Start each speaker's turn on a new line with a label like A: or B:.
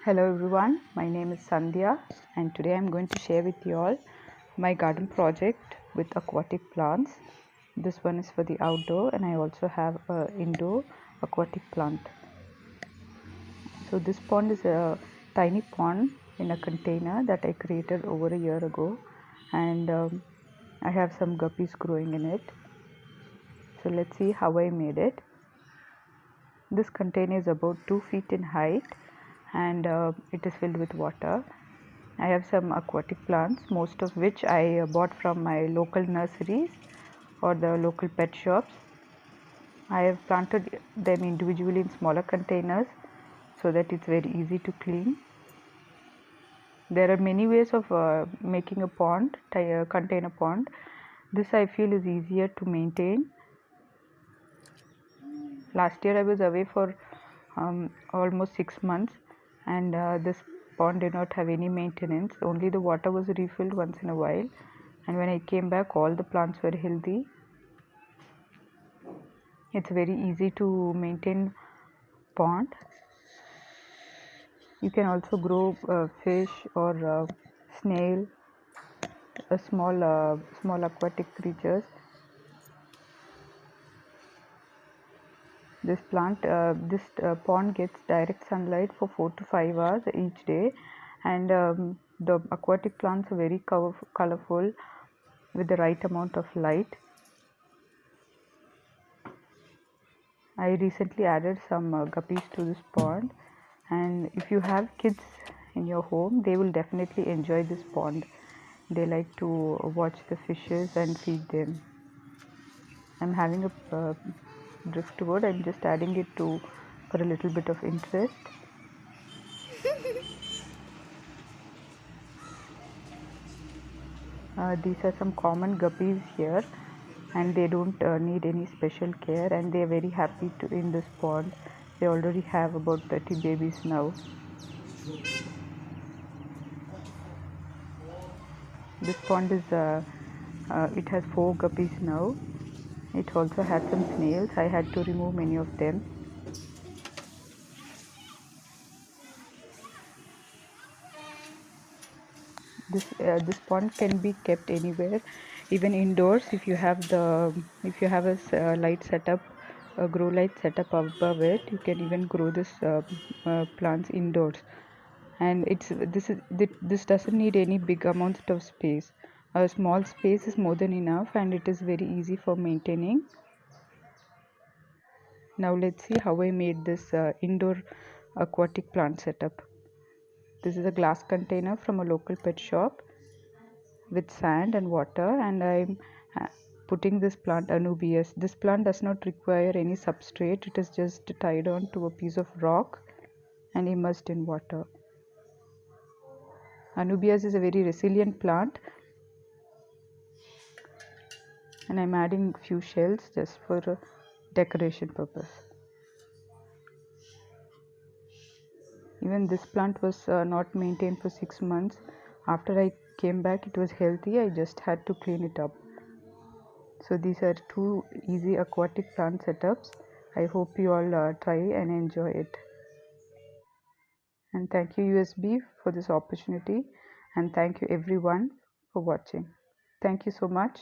A: Hello everyone, my name is Sandhya and today I'm going to share with you all my garden project with aquatic plants. This one is for the outdoor and I also have a indoor aquatic plant. So this pond is a tiny pond in a container that I created over a year ago, and I have some guppies growing in it. So let's see how I made it. This container is about 2 feet in height and it is filled with water. I have some aquatic plants, most of which I bought from my local nurseries or the local pet shops. I have planted them individually in smaller containers so that it's very easy to clean. There are many ways of making a pond, container pond. This I feel is easier to maintain. Last year I was away for almost 6 months, and this pond did not have any maintenance. Only the water was refilled once in a while, and when I came back all the plants were healthy. It's very easy to maintain pond. You can also grow fish or snail, small aquatic creatures. This pond gets direct sunlight for 4 to 5 hours each day, and the aquatic plants are very colorful with the right amount of light. I recently added some guppies to this pond, and if you have kids in your home, they will definitely enjoy this pond. They like to watch the fishes and feed them. I'm having a driftwood. I'm just adding it to for a little bit of interest. These are some common guppies here, and they don't need any special care, and they are very happy to in this pond. They already have about 30 babies now. This pond is it has 4 guppies now. It also had some snails. I had to remove many of them. This pond can be kept anywhere, even indoors. If you have a light setup, a grow light setup above it, you can even grow this plants indoors. And this doesn't need any big amount of space. A small space is more than enough, and it is very easy for maintaining. Now let's see how I made this indoor aquatic plant setup. This is a glass container from a local pet shop with sand and water, and I'm putting this plant Anubias. This plant does not require any substrate. It is just tied on to a piece of rock and immersed in water. Anubias is a very resilient plant, and I'm adding few shells just for decoration purpose. Even this plant was not maintained for 6 months. After I came back, it was healthy. I just had to clean it up. So these are 2 easy aquatic plant setups. I hope you all try and enjoy it. And thank you USB for this opportunity, and thank you everyone for watching. Thank you so much.